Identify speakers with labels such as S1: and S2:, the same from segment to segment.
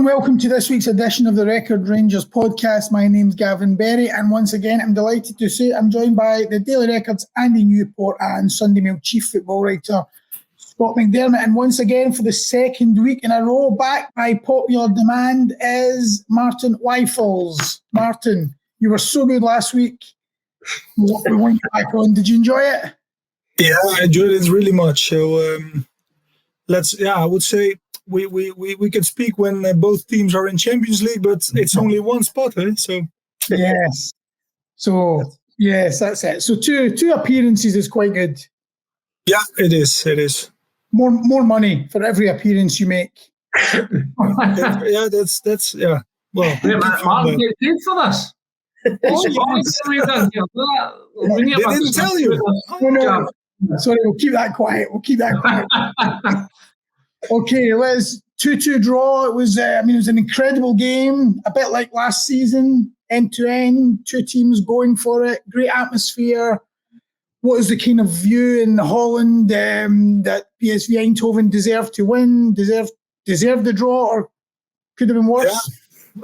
S1: and welcome to this week's edition of the Record Rangers podcast. My name's Gavin Berry, and once again, I'm delighted to say I'm joined by the Daily Record's Andy Newport and Sunday Mail chief football writer Scott McDermott. And once again, for the second week in a row, back by popular demand, is Maarten Wijffels. Maarten, you were so good last week. We went back on. Did you enjoy it?
S2: Yeah, I enjoyed it really much. So I would say we can speak when both teams are in Champions League, but it's only one spot, eh? So
S1: yes. So yes, that's it. So two appearances is quite good.
S2: Yeah, it is. It is.
S1: More money for every appearance you make.
S2: Yeah, that's yeah. Well,
S3: Maarten get paid for this.
S2: They didn't tell you.
S1: No. Sorry, we'll keep that quiet. Okay, let's 2-2 draw. It was, it was an incredible game, a bit like last season, end to end, two teams going for it, great atmosphere. What is the kind of view in Holland that PSV Eindhoven deserved to win, deserved the draw, or could have been worse?
S2: Yeah,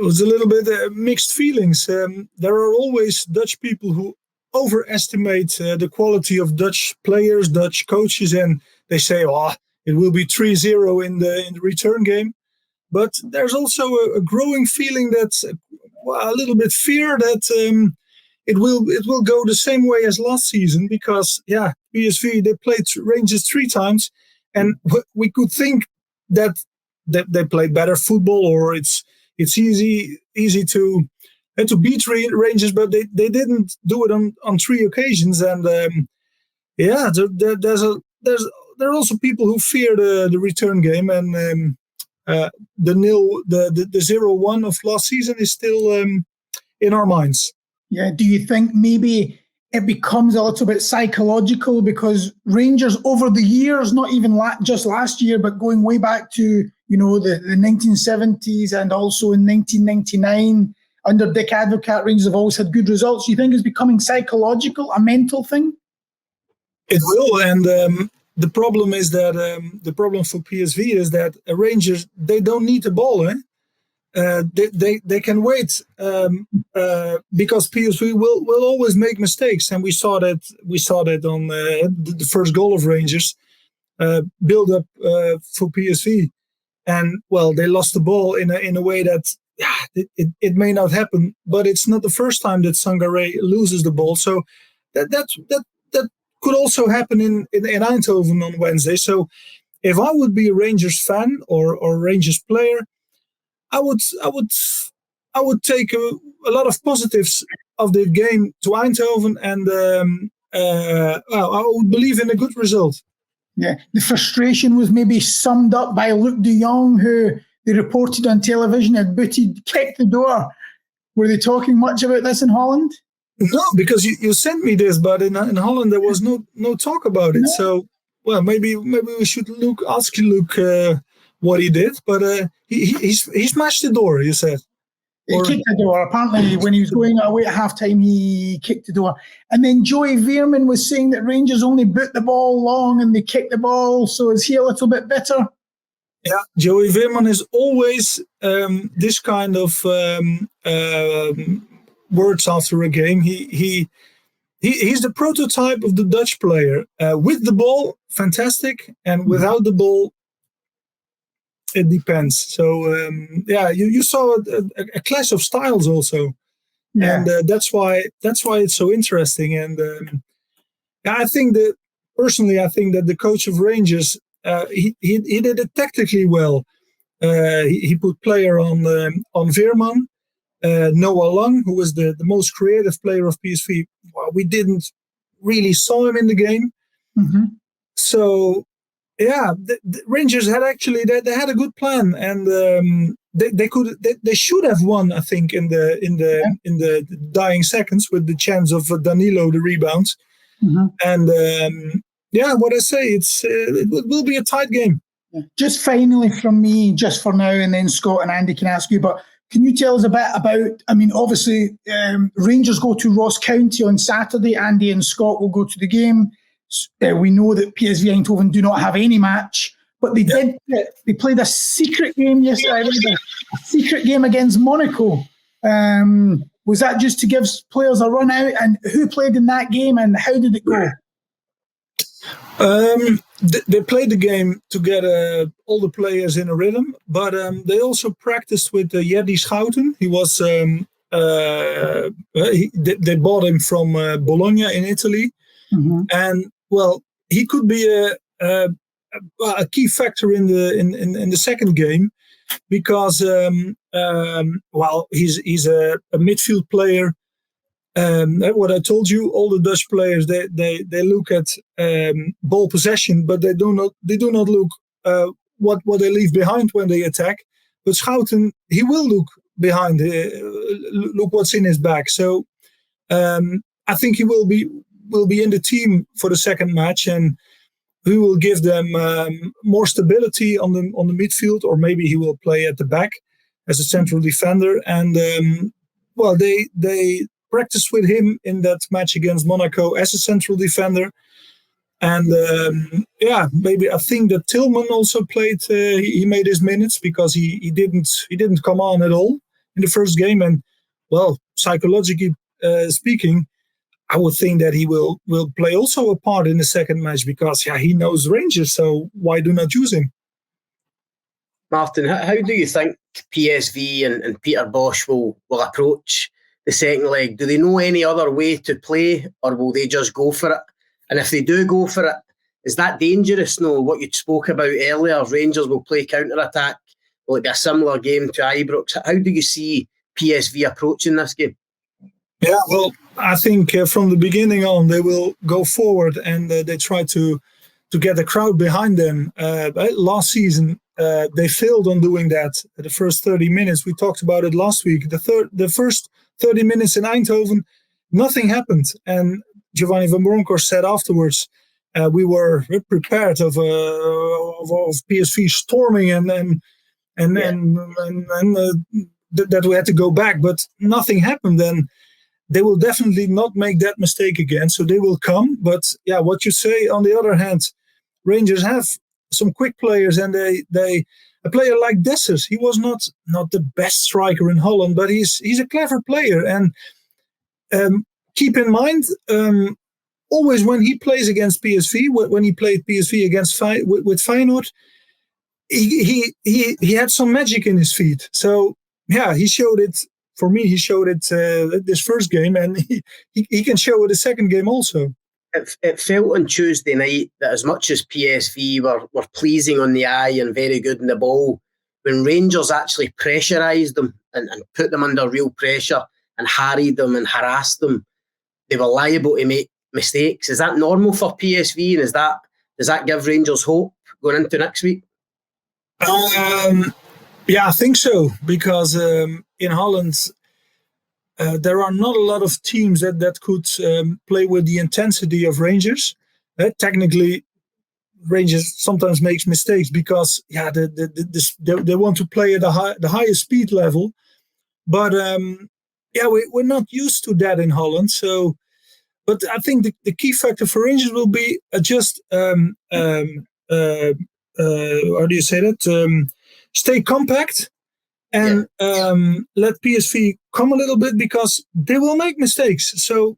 S2: it was a little bit mixed feelings. There are always Dutch people who overestimate the quality of Dutch players, Dutch coaches, and they say, "Oh, it will be 3-0 in the return game." But there's also a growing feeling that a little bit fear that it will go the same way as last season, because PSV, they played Rangers 3 times, and we could think that they played better football, or it's easy to beat Rangers, but they didn't do it on 3 occasions. And there are also people who fear the return game, and the 0-1 of last season is still in our minds.
S1: Yeah. Do you think maybe it becomes a little bit psychological, because Rangers over the years, not even just last year, but going way back to the 1970s and also in 1999 under Dick Advocaat, Rangers have always had good results. Do you think it's becoming psychological, a mental thing?
S2: It will, and the problem is that the problem for PSV is that Rangers, they don't need the ball, eh? They can wait because PSV will always make mistakes, and we saw that on the first goal of Rangers, build up for PSV, and they lost the ball in a way that it may not happen, but it's not the first time that Sangaré loses the ball, so that could also happen in Eindhoven on Wednesday. So if I would be a Rangers fan or Rangers player, I would take a lot of positives of the game to Eindhoven, and I would believe in a good result.
S1: Yeah, the frustration was maybe summed up by Luc de Jong, who they reported on television had kicked the door. Were they talking much about this in Holland?
S2: No, because you sent me this, but in Holland there was no talk about it. No. So, maybe we should ask Luc what he did, but he smashed the door, you said.
S1: He kicked the door. Apparently, when he was going away at halftime, he kicked the door. And then Joey Veerman was saying that Rangers only boot the ball long and they kick the ball. So is he a little bit bitter?
S2: Yeah, Joey Veerman is always this kind of words after a game. He's the prototype of the Dutch player. With the ball, fantastic, and without the ball, it depends. So you saw a clash of styles also, and that's why it's so interesting. And I think that the coach of Rangers, he did it tactically well. He put player on Veerman, Noah Lang, who was the most creative player of PSV. Well, we didn't really saw him in the game, so. Yeah, the Rangers had they had a good plan, and they should have won. I think in the dying seconds with the chance of Danilo the rebounds, and what I say, it will be a tight game.
S1: Yeah. Just finally from me, just for now, and then Scott and Andy can ask you. But can you tell us a bit about? I mean, obviously, Rangers go to Ross County on Saturday. Andy and Scott will go to the game. We know that PSV Eindhoven do not have any match, but they did. They played a secret game yesterday. A secret game against Monaco. Was that just to give players a run out? And who played in that game, and how did it go?
S2: They played the game to get all the players in a rhythm, but they also practiced with Jerdy Schouten. He was they bought him from Bologna in Italy, and well, he could be a key factor in the second game because he's a midfield player. What I told you, all the Dutch players they look at ball possession, but they do not look what they leave behind when they attack. But Schouten, he will look behind, look what's in his bag. So I think he will be in the team for the second match, and he will give them more stability on the midfield, or maybe he will play at the back as a central defender. And they practiced with him in that match against Monaco as a central defender. And maybe I think that Tillman also played. He made his minutes because he didn't come on at all in the first game. And well, psychologically speaking, I would think that he will play also a part in the second match because he knows Rangers. So why do not use him?
S4: Maarten, how do you think PSV and Peter Bosz will approach the second leg? Do they know any other way to play, or will they just go for it? And if they do go for it, is that dangerous? No, what you spoke about earlier, Rangers will play counter-attack. Will it be a similar game to Ibrox? How do you see PSV approaching this game?
S2: Yeah, well, I think from the beginning on, they will go forward and they try to get the crowd behind them. Last season, they failed on doing that. The first 30 minutes, we talked about it last week. The first 30 minutes in Eindhoven, nothing happened. And Giovanni van Bronckhorst said afterwards, we were prepared of PSV storming and that we had to go back, but nothing happened. And they will definitely not make that mistake again. So they will come. But what you say, on the other hand, Rangers have some quick players, and a player like Dessers, he was not the best striker in Holland, but he's a clever player. And keep in mind, always when he plays against PSV, when he played PSV against with Feyenoord, he had some magic in his feet. So he showed it. For me, he showed it this first game, and he can show it the second game also.
S4: It felt on Tuesday night that as much as PSV were pleasing on the eye and very good in the ball, when Rangers actually pressurised them and put them under real pressure and harried them and harassed them, they were liable to make mistakes. Is that normal for PSV, and does that give Rangers hope going into next week?
S2: Yeah, I think so, because in Holland there are not a lot of teams that could play with the intensity of Rangers. Technically, Rangers sometimes makes mistakes because they want to play at the highest speed level, but we're not used to that in Holland. So, but I think the key factor for Rangers will be just how do you say that? Stay compact and let PSV come a little bit, because they will make mistakes. So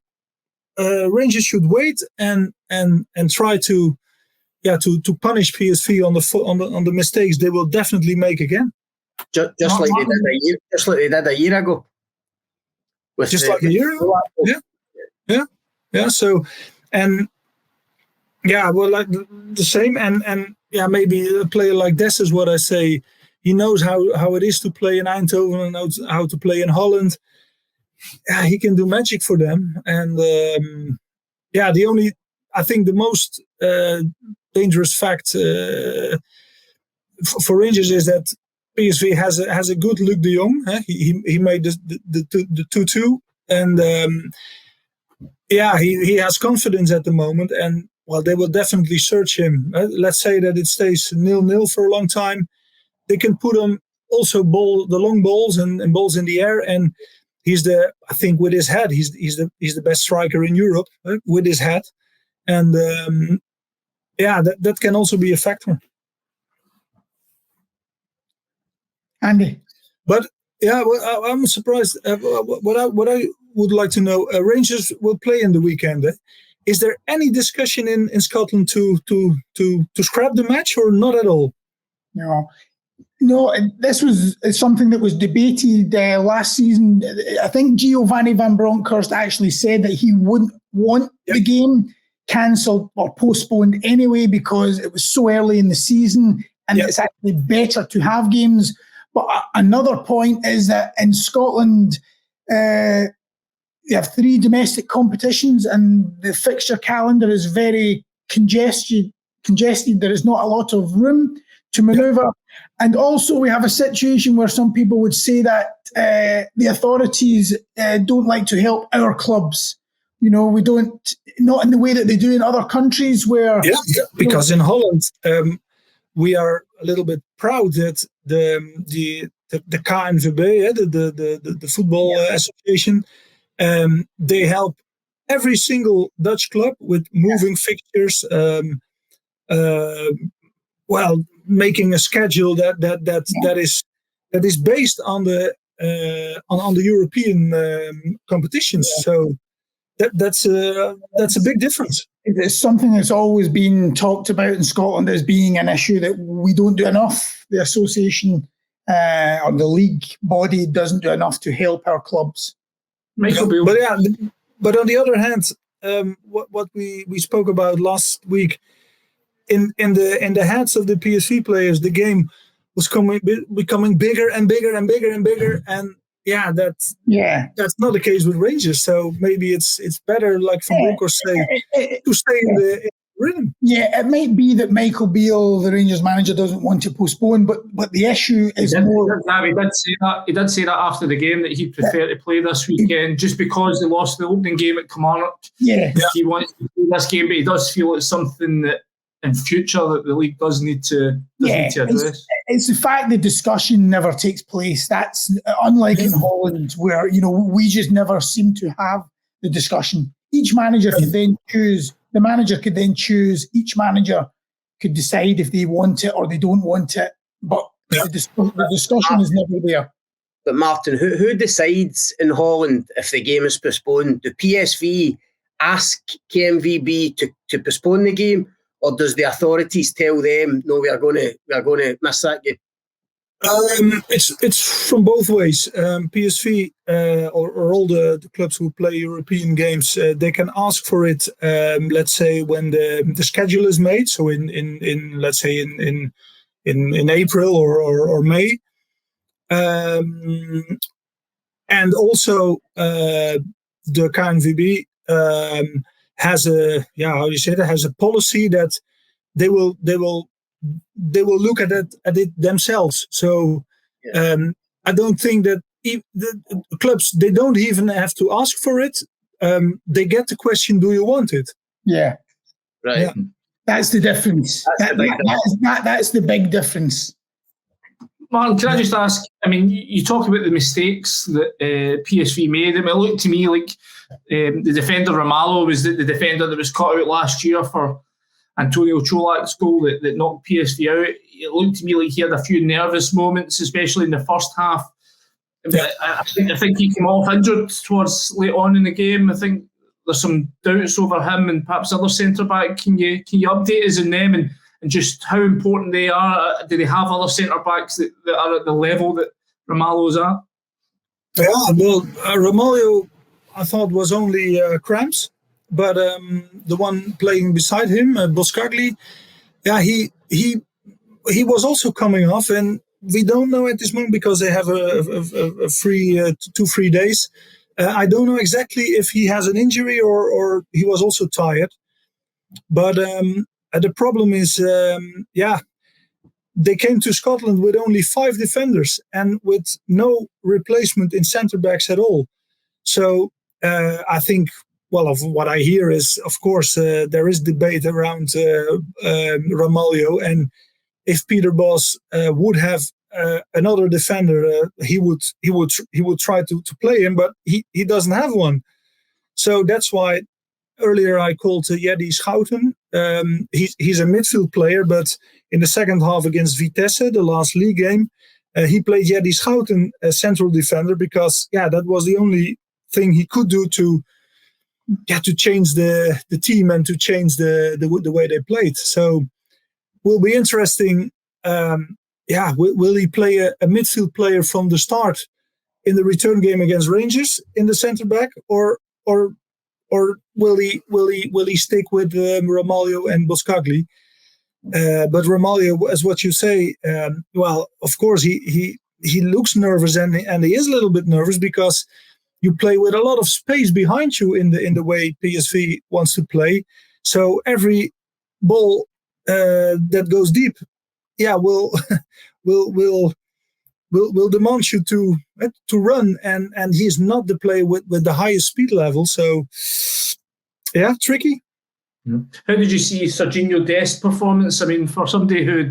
S2: Rangers should wait and try to punish PSV on the mistakes they will definitely make again.
S4: Just like they did a year ago.
S2: Just like a year ago. Yeah. So like the same and maybe a player like Des is what I say. He knows how it is to play in Eindhoven and knows how to play in Holland. He can do magic for them. And I think the most dangerous fact for Rangers is that PSV has a good Luc de Jong. He made the 2-2, and he has confidence at the moment. And they will definitely search him. Let's say that it stays 0-0 for a long time. They can put him also the long balls and balls in the air, and I think with his head, he's the best striker in Europe with his head, and that can also be a factor.
S1: Andy.
S2: But yeah, well, I'm surprised. What I would like to know, Rangers will play in the weekend. Is there any discussion in Scotland to scrap the match or not at all?
S1: No, this was something that was debated last season. I think Giovanni van Bronckhorst actually said that he wouldn't want the game cancelled or postponed anyway because it was so early in the season and it's actually better to have games. But another point is that in Scotland, you have 3 domestic competitions and the fixture calendar is very congested. There is not a lot of room to manoeuvre. And also we have a situation where some people would say that the authorities don't like to help our clubs. We don't, not in the way that they do in other countries where... Yeah,
S2: because in Holland, we are a little bit proud that the KNVB, the football association, they help every single Dutch club with moving fixtures, making a schedule that is based on the European competitions. So that's a big difference.
S1: It's something that's always been talked about in Scotland as being an issue that we don't do enough. The association or the league body doesn't do enough to help our clubs.
S2: But on the other hand, what we spoke about last week, in the heads of the PSV players, the game was becoming bigger and bigger and bigger and bigger, and that's not the case with Rangers. So maybe it's better, like Van Bronckhorst say, to stay in the rhythm.
S1: Yeah, it might be that Michael Beale, the Rangers manager, doesn't want to postpone, but the issue is more.
S3: He did say that after the game that he'd prefer to play this weekend just because they lost the opening game at Kilmarnock.
S1: Yeah,
S3: he wants to play this game, but he does feel it's something that in future that the league does need to address.
S1: It's the fact that discussion never takes place. That's unlike in Holland, where we just never seem to have the discussion. Each manager could then choose. The manager could then choose. Each manager could decide if they want it or they don't want it. But the discussion is never there.
S4: But Maarten, who decides in Holland if the game is postponed? Do PSV ask KNVB to postpone the game? Or does the authorities tell them, no, we are going to miss that game?
S2: It's from both ways. PSV or all the clubs who play European games, they can ask for it. Let's say when the schedule is made, so in let's say in April or May, and also the KNVB. Has a policy that they will look at it themselves. So I don't think that the clubs, they don't even have to ask for it. They get the question, do you want it?
S1: Yeah.
S4: Right. Yeah.
S1: That's the difference. That's the big difference.
S3: Maarten, can I just ask, you talk about the mistakes that PSV made. It looked to me like the defender Romalo was the defender that was cut out last year for Antonio Cholak's goal that knocked PSV out. It looked to me like he had a few nervous moments, especially in the first half. Yeah. I think he came off injured towards late on in the game. I think there's some doubts over him and perhaps other centre-back. Can you update us on them and just how important they are? Do they have other centre-backs that are at the level that Romalo's at?
S2: Yeah, well, Romalo, I thought, was only cramps. But the one playing beside him, Boscagli, he was also coming off. And we don't know at this moment because they have a free 2 free days. I don't know exactly if he has an injury or he was also tired. But the problem is, they came to Scotland with only 5 defenders and with no replacement in centre-backs at all. So I think, well, of what I hear is, of course, there is debate around Ramalho. And if Peter Bosz would have another defender, he would try to play him, but he doesn't have one. So that's why earlier I called Yedi Schouten. He's a midfield player, but in the second half against Vitesse, the last league game, he played Jerry Schouten as central defender because that was the only thing he could do to change the team and to change the way they played. So will be interesting. Will he play a midfield player from the start in the return game against Rangers in the centre back, or will he stick with Ramalho and Boscagli? But Ramalho, as what you say, of course he looks nervous and he is a little bit nervous because you play with a lot of space behind you in the way PSV wants to play. So every ball that goes deep, will demand you to run, and he's not the player with the highest speed level. So tricky.
S3: How did you see Serginho Dest's performance? I mean, for somebody who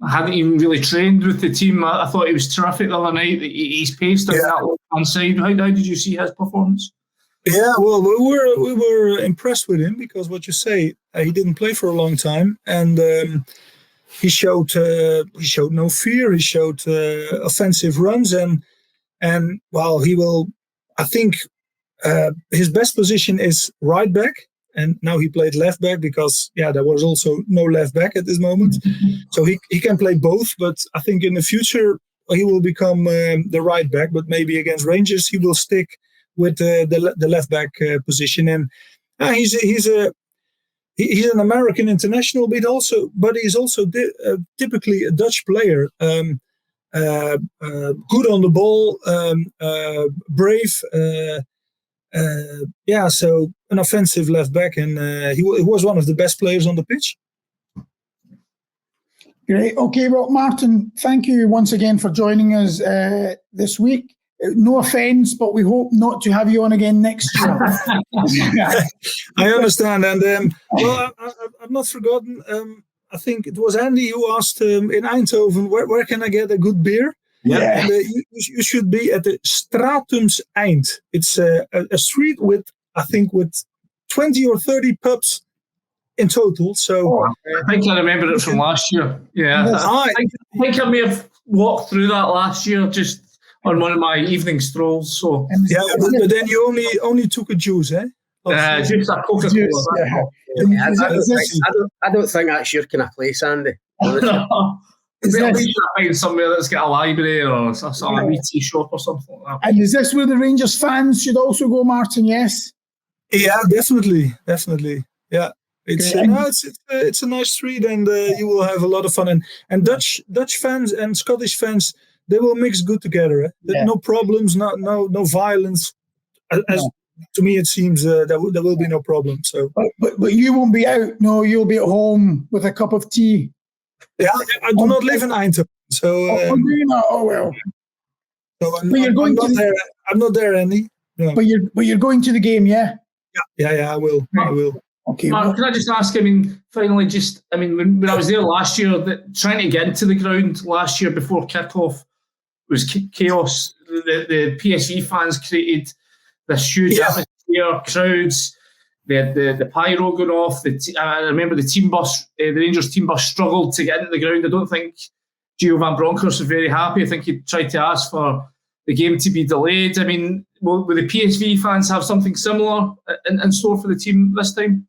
S3: hadn't even really trained with the team, I thought he was terrific the other night. He's paced on that left-hand side. How did you see his performance?
S2: Yeah, well, we were impressed with him because what you say, he didn't play for a long time, and he showed no fear. He showed offensive runs, and he will. I think his best position is right back. And now he played left back because, there was also no left back at this moment. So he can play both. But I think in the future, he will become the right back. But maybe against Rangers, he will stick with the left back position. And he's an American international, but he's also typically a Dutch player. Good on the ball, brave. So an offensive left back, and he was one of the best players on the pitch.
S1: Great. Okay, well, Maarten, thank you once again for joining us this week. No offence, but we hope not to have you on again next year.
S2: I understand, and I've not forgotten. I think it was Andy who asked in Eindhoven, where can I get a good beer?
S1: Yeah,
S2: and, you should be at the Stratums Eind. It's a street with 20 or 30 pubs in total. So
S3: I think I remember it from last year. Yeah, I think I may have walked through that last year just on one of my evening strolls. So
S2: but then you only took a juice, eh?
S3: Just a Coca-Cola.
S4: I don't think that's your kind of place, Andy.
S3: At least I find somewhere that's got a library or a wee tea shop or something like that.
S1: And is this where the Rangers fans should also go, Maarten? Yes.
S2: Yeah, definitely. Yeah, it's a nice street, and you will have a lot of fun. And Dutch fans and Scottish fans, they will mix good together. Eh? No problems, no violence. As to me, it seems there will be no problem. So,
S1: but you won't be out. No, you'll be at home with a cup of tea.
S2: Yeah, I do not live in Eindhoven, so.
S1: Do you not? Oh well.
S2: So I'm not there, Andy. No.
S1: But you're going to the game, yeah?
S2: Yeah. I will.
S1: Okay.
S3: Can I just ask? I mean, finally, when I was there last year, trying to get into the ground last year before kickoff was chaos. The PSV fans created this huge atmosphere, crowds. They had the pyro going off. I remember the team bus, the Rangers team bus, struggled to get into the ground. I don't think Gio van Bronckhorst was very happy. I think he tried to ask for the game to be delayed. I mean, will the PSV fans have something similar in store for the team this time?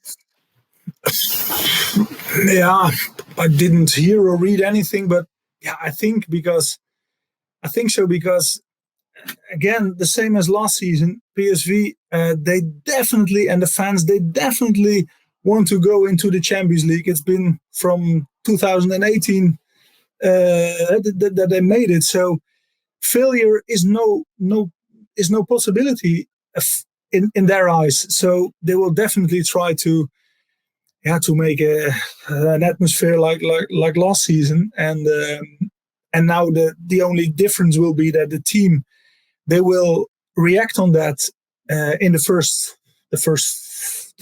S2: Yeah, I didn't hear or read anything, but I think so because again, the same as last season, PSV, they definitely want to go into the Champions League. It's been from 2018 that they made it. So failure is no possibility in their eyes. So they will definitely try to make an atmosphere like last season. And now the only difference will be that the team, they will react on that in the first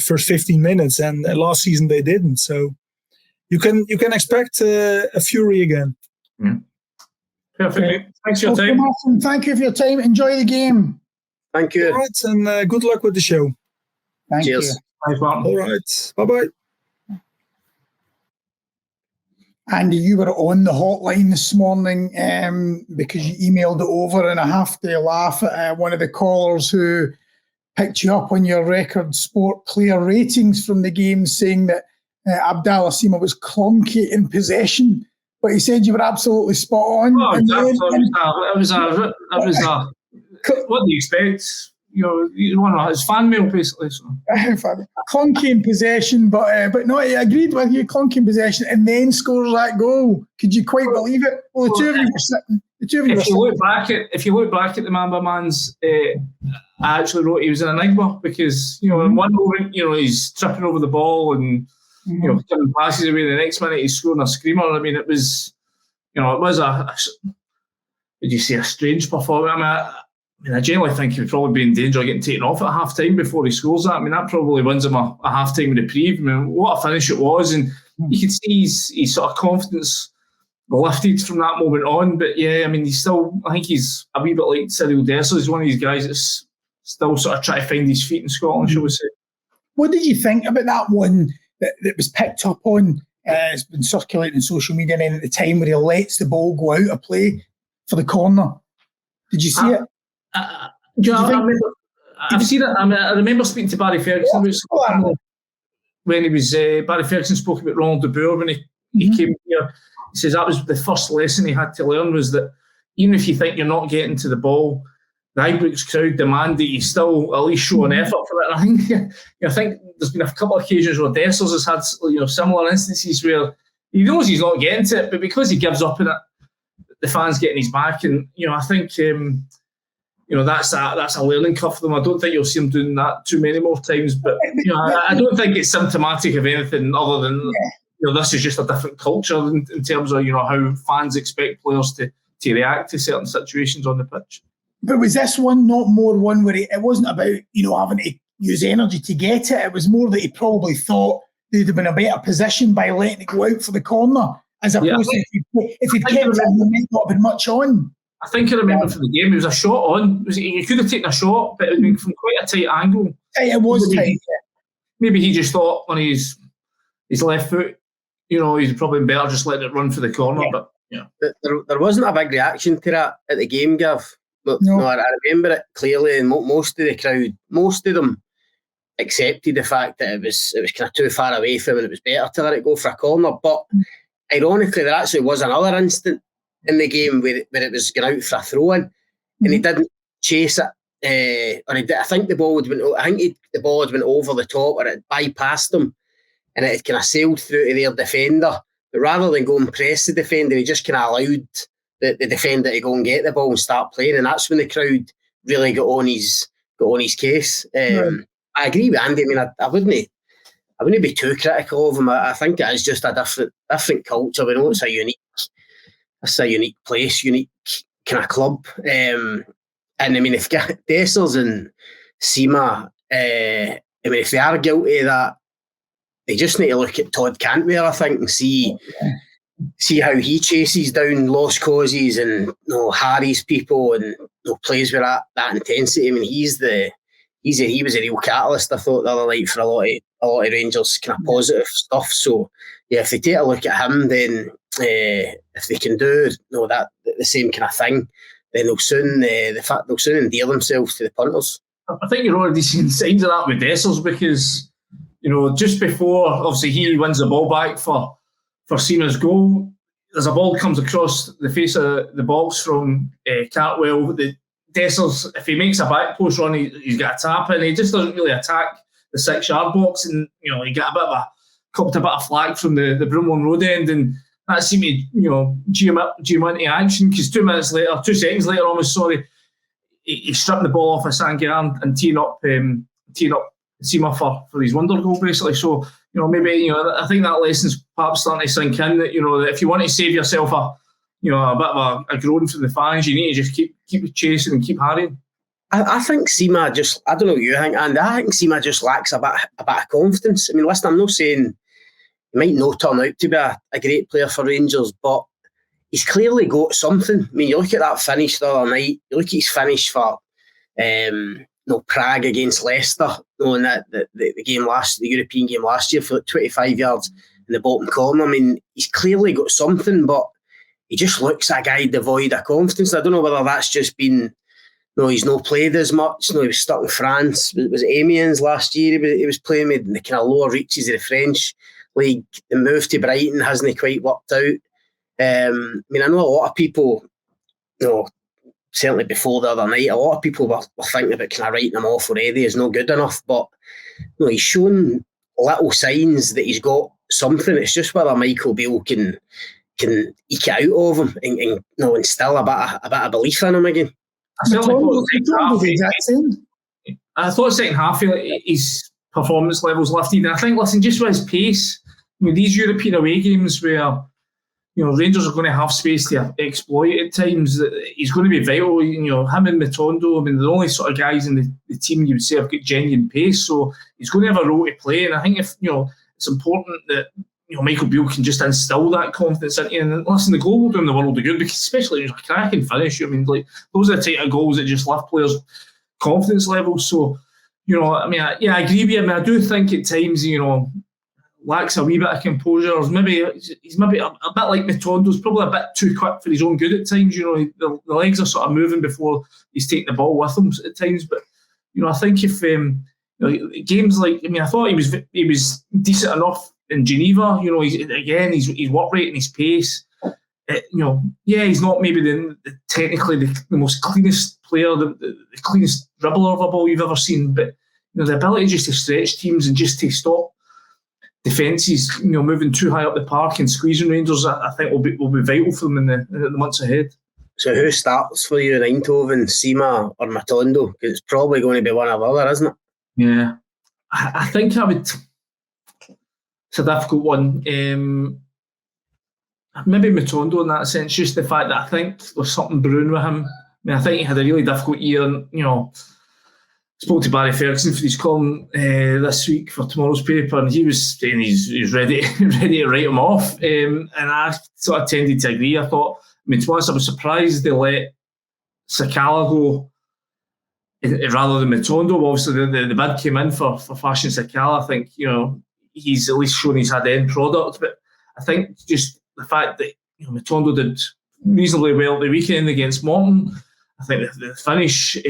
S2: 15 minutes, and last season they didn't. So you can expect a fury again.
S3: Perfect. Thanks for your time.
S1: Awesome. Thank you for your time. Enjoy the game.
S4: Thank you.
S2: All right, and good luck with the show.
S1: Thank
S4: Cheers.
S1: you.
S3: Thanks, Maarten.
S2: All right. Bye-bye.
S1: Andy, you were on the hotline this morning because you emailed it over, and I have to laugh at one of the callers who picked you up on your record sport player ratings from the game, saying that Abdallah Sima was clunky in possession, but he said you were absolutely spot on.
S3: Oh, it was a what do you expect? You want to his fan mail basically. So.
S1: Clunky in possession, but no, I agreed with you. Clunky in possession, and then scores that goal. Could you quite believe it? Well, the two of you were sitting. If
S3: you look back at the Mamba Man's, I actually wrote he was an enigma because in one moment he's tripping over the ball and giving passes away. The next minute he's scoring a screamer. I mean, it was would you say a strange performance? I generally think he would probably be in danger of getting taken off at half time before he scores that. I mean, that probably wins him a half time reprieve. I mean, what a finish it was, and you can see his sort of confidence lifted from that moment on. But yeah, I mean, I think he's a wee bit like Cyril Dessler. He's one of these guys that's still sort of trying to find his feet in Scotland, shall we say.
S1: What did you think about that one that was picked up on? It's been circulating on social media, and then at the time where he lets the ball go out of play for the corner. Did you see it?
S3: I seen it. I remember speaking to Barry Ferguson when he was. Barry Ferguson spoke about Roland de Boer when he came here. He says that was the first lesson he had to learn, was that even if you think you're not getting to the ball, the Ibrox crowd demand that you still at least show an effort for it. And I think there's been a couple of occasions where Dessers has had similar instances where he knows he's not getting to it, but because he gives up in it, the fans getting his back. And I think that's a learning curve for them. I don't think you'll see him doing that too many more times. But I don't think it's symptomatic of anything other than this is just a different culture in terms of how fans expect players to react to certain situations on the pitch.
S1: But was this one not more one where it wasn't about having to use energy to get it? It was more that he probably thought they'd have been a better position by letting it go out for the corner, as opposed to if he'd kept it, there might not have been much on.
S3: I think I remember from the game, it was a shot on. He could have taken a shot, but it would been from quite a tight angle.
S1: It was tight.
S3: Maybe he just thought on his left foot, he'd probably been better just letting it run for the corner. Yeah.
S4: But there wasn't a big reaction to that at the game, Gav. No, I remember it clearly, and most of the crowd, most of them accepted the fact that it was kind of too far away from him and it was better to let it go for a corner. But ironically, there actually was another instant in the game where it was going out for a throw-in, and he didn't chase it. I think the ball had been over the top, or it bypassed him, and it had kind of sailed through to their defender. But rather than go and press the defender, he just kind of allowed the defender to go and get the ball and start playing, and that's when the crowd really got on his case. I agree with Andy. I mean, I wouldn't be too critical of him. I think it is just a different culture. We know it's a unique place, unique kind of club. And I mean, if Dessers and Sima, if they are guilty of that, they just need to look at Todd Cantwell, I think, and see how he chases down lost causes and harries people and plays with that intensity. I mean, he was a real catalyst, I thought, the other night for a lot of Rangers kind of positive stuff. So yeah, if they take a look at him, then if they can do the same kind of thing, then they'll soon endear themselves to the punters.
S3: I think you're already seeing signs of that with Dessers, because just before obviously he wins the ball back for Sima's goal, there's a ball that comes across the face of the box from Cartwell. The Dessers, if he makes a back post run, he's got a tap in. He just doesn't really attack the 6-yard box, and he got copped a bit of flack from the Broomloan Road end, and that seemed to gee him into action, because 2 seconds later, he stripped the ball off of Sangaré and teeing up Sima for his wonder goal, basically. So maybe I think that lesson's perhaps starting to sink in, that that if you want to save yourself a bit of a groan from the fans, you need to just keep chasing and keep harrying.
S4: I think Sima just, I don't know what you think, and I think Sima just lacks a bit of confidence. I mean, listen, I'm not saying he might not turn out to be a great player for Rangers, but he's clearly got something. I mean, you look at that finish the other night, you look at his finish for Prague against Leicester, in the game the European game last year for 25 yards. the bottom corner. I mean, he's clearly got something, but he just looks a guy devoid of confidence. I don't know whether that's just been, he's not played as much. He was stuck in France. Was it Amiens last year? He was playing with the kind of lower reaches of the French league. The move to Brighton hasn't quite worked out. I mean, I know a lot of people, certainly before the other night, a lot of people were thinking about kind of writing him off already as not good enough. But he's shown little signs that he's got something. It's just whether Michael Beale can eke it out of him and instill a bit of belief in him again.
S3: I thought second half his performance levels lifted, and I think, listen, just with his pace, these European away games where Rangers are going to have space to exploit at times, he's going to be vital. Him and Matondo, I mean, they're the only sort of guys in the team you would say have got genuine pace, so he's going to have a role to play. And I think if it's important that Michael Beale can just instill that confidence into you. And listen, the goal will do him the world of good, because especially a cracking finish. I mean, like, those are the type of goals that just lift players' confidence levels. So, I mean, I agree with you. I mean, I do think at times, lacks a wee bit of composure. Or he's maybe a bit like Matondo's, probably a bit too quick for his own good at times. The legs are sort of moving before he's taking the ball with him at times. But I think if games like, I mean, I thought he was decent enough in Geneva. His work rate and his pace. He's not maybe technically the most cleanest player, the cleanest dribbler of a ball you've ever seen. But the ability just to stretch teams and just to stop defences, moving too high up the park and squeezing Rangers, I think will be vital for them in the months ahead.
S4: So who starts for you in Eindhoven, Sima or Matondo? Because it's probably going to be one or the other, isn't it?
S3: Yeah, I think I would. It's a difficult one. Maybe Matondo in that sense, just the fact that I think there's something brewing with him. I mean, I think he had a really difficult year, and spoke to Barry Ferguson for his column this week for tomorrow's paper, and he was saying he's ready to write him off. And I sort of tended to agree. I thought, to be honest, I was surprised they let Sakala go rather than Matondo. Obviously, the bid came in for Fashion Sakala. I think he's at least shown he's had the end product, but I think just the fact that Matondo did reasonably well at the weekend against Maarten. I think the finish that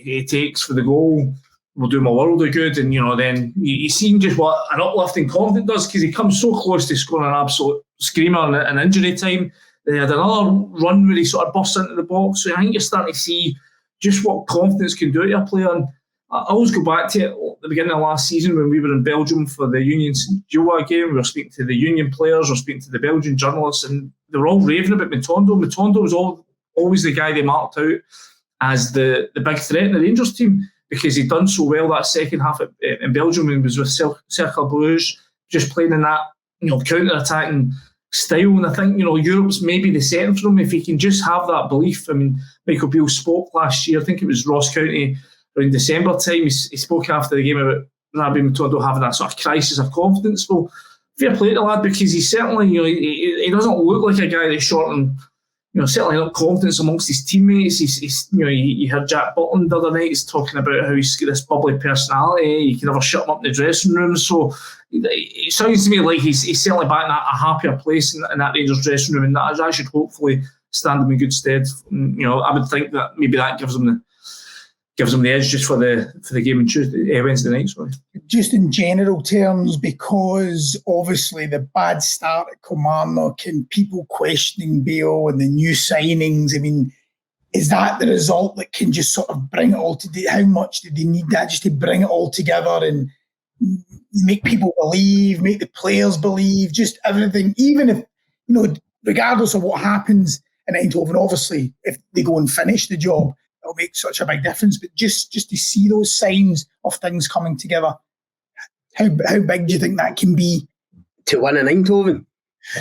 S3: he takes for the goal will do him a world of good. And, then you see just what an uplifting confidence does, because he comes so close to scoring an absolute screamer in injury time. They had another run where he sort of bursts into the box. So I think you're starting to see just what confidence can do to a player. And I always go back to it at the beginning of last season when we were in Belgium for the Union St-Gilloise game. We were speaking to the Union players, we were speaking to the Belgian journalists, and they were all raving about Matondo. Matondo was always the guy they marked out as the big threat in the Rangers team, because he'd done so well that second half in Belgium when he was with Cercle Bruges, just playing in that counter-attacking style. And I think Europe's maybe the setting for him if he can just have that belief. I mean, Michael Beale spoke last year, I think it was Ross County around December time, he spoke after the game about Rabbi Matondo having that sort of crisis of confidence. Well, fair play to the lad, because he's certainly, he doesn't look like a guy that's short and certainly not confidence amongst his teammates. He's you heard Jack Butland the other night, he's talking about how he's got this bubbly personality, you can never shut him up in the dressing room. So it sounds to me like he's certainly back in a happier place in that Rangers dressing room, and that should hopefully stand him in good stead. I would think that maybe that gives him the edge just for the game on Wednesday night. Sorry. Just
S1: in general terms, because obviously the bad start at Kilmarnock and people questioning Beale and the new signings, I mean, is that the result that can just sort of bring it all together? How much do they need that just to bring it all together and make people believe, make the players believe, just everything, even if, regardless of what happens in Eindhoven, obviously, if they go and finish the job, it'll make such a big difference. But just to see those signs of things coming together, how big do you think that can be?
S4: To win in Eindhoven?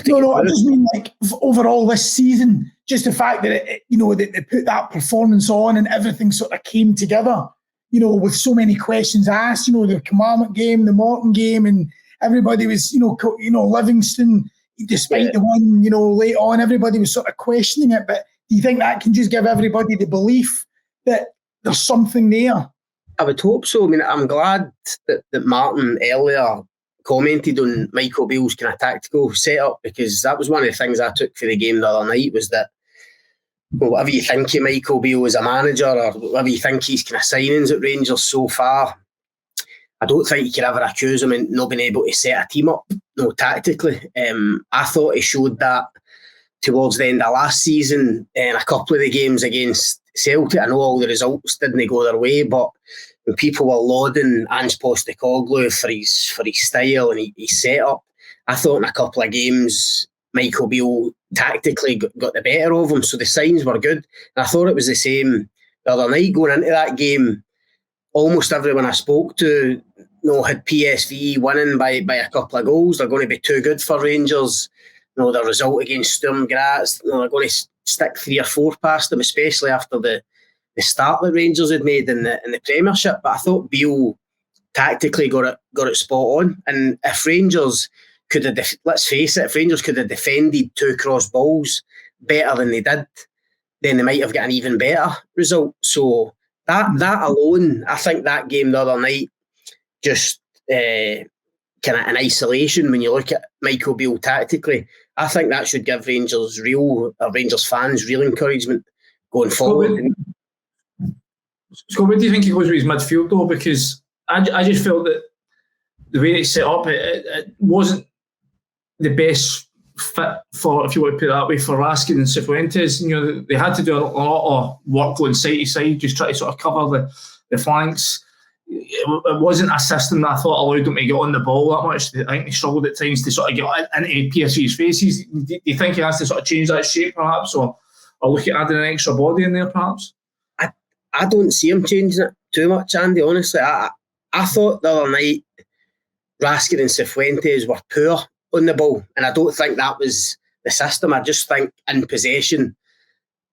S1: No, I just mean like overall this season, just the fact that they put that performance on and everything sort of came together, with so many questions asked, the Kilmarnock game, the Maarten game, and everybody was, Livingston, despite the one, late on, everybody was sort of questioning it. But do you think that can just give everybody the belief that there's something there?
S4: I would hope so. I mean, I'm glad that Maarten earlier commented on Michael Beale's kind of tactical setup, because that was one of the things I took for the game the other night, was that whatever you think of Michael Beale as a manager, or whatever you think he's kind of signings at Rangers so far, I don't think you can ever accuse him of not being able to set a team up, tactically. I thought he showed that towards the end of last season in a couple of the games against Celtic. I know all the results didn't go their way, but when people were lauding Ange Postecoglou for his style and his setup, I thought in a couple of games Michael Beale tactically got the better of him, so the signs were good. And I thought it was the same the other night going into that game. Almost everyone I spoke to had PSV winning by a couple of goals. They're going to be too good for Rangers. The result against Sturm Graz, they're going to stick 3 or 4 past them, especially after the start that Rangers had made in the Premiership. But I thought Beale tactically got it spot on. And if Rangers could have, let's face it, if Rangers could have defended 2 cross balls better than they did, then they might have got an even better result. So that alone, I think that game the other night, just kind of in isolation, when you look at Michael Beale tactically, I think that should give Rangers fans real encouragement going forward.
S3: Scott, what do you think he goes with his midfield though? Because I just felt that the way it's set up, it wasn't the best fit for, if you want to put it that way, for Raskin and Cifuentes. They had to do a lot of work going side to side, just try to sort of cover the flanks. It wasn't a system that I thought allowed them to get on the ball that much. I think they struggled at times to sort of get into PSV's faces. Do you think he has to sort of change that shape perhaps, or look at adding an extra body in there perhaps?
S4: I don't see him changing it too much, Andy, honestly. I thought the other night Raskin and Cifuentes were poor on the ball, and I don't think that was the system. I just think in possession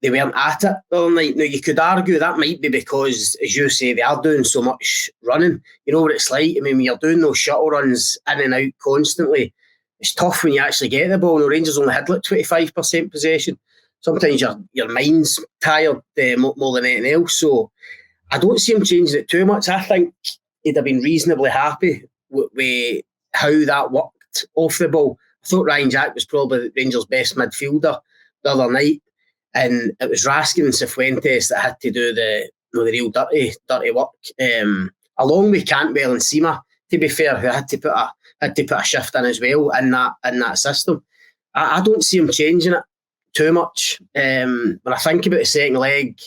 S4: they weren't at it the other night. Now, you could argue that might be because, as you say, they are doing so much running. You know what it's like? I mean, when you're doing those shuttle runs in and out constantly, it's tough when you actually get the ball. The Rangers only had like 25% possession. Sometimes your mind's tired more than anything else. So I don't see him changing it too much. I think he'd have been reasonably happy with how that worked off the ball. I thought Ryan Jack was probably Rangers' best midfielder the other night. And it was Raskin and Cifuentes that had to do the real dirty work, along with Cantwell and Sima. To be fair, who had to put a shift in as well in that system. I don't see him changing it too much. When I think about the second leg,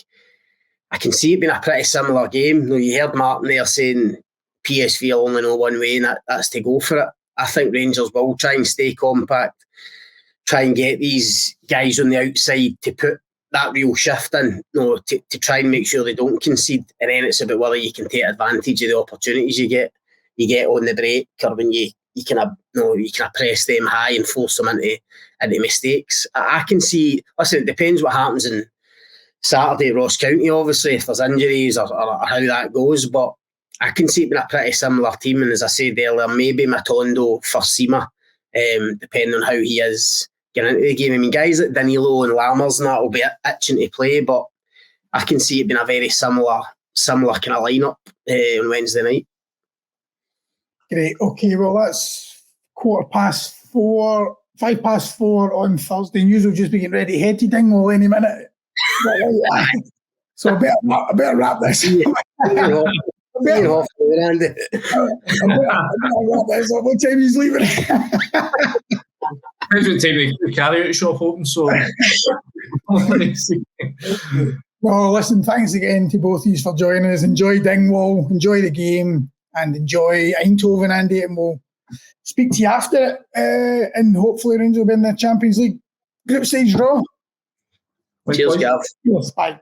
S4: I can see it being a pretty similar game. You heard Maarten there saying PSV will only know one way, and that's to go for it. I think Rangers will try and stay compact, try and get these guys on the outside to put that real shift in, to try and make sure they don't concede. And then it's about whether you can take advantage of the opportunities you get on the break, or when you can press them high and force them into mistakes. I can see. Listen, it depends what happens on Saturday at Ross County. Obviously, if there's injuries or how that goes, but I can see it being a pretty similar team. And as I said earlier, maybe Matondo for Sima, depending on how he is getting into the game. I mean, guys like Danilo and Lammers and that will be itching to play, but I can see it being a very similar kind of lineup on Wednesday night.
S1: Great. Okay, well, that's 4:05 past 4 on Thursday. News will just be getting ready to head to Dingwall any minute. So I better wrap this. I better wrap this up. What time is leaving?
S3: Depends what time the carry-out shop open, so...
S1: Well, listen, thanks again to both of you for joining us. Enjoy Dingwall, enjoy the game, and enjoy Eindhoven, Andy, and we'll speak to you after it, and hopefully Rangers will be in the Champions League group stage draw.
S4: Cheers, Gav.
S1: Cheers, bye.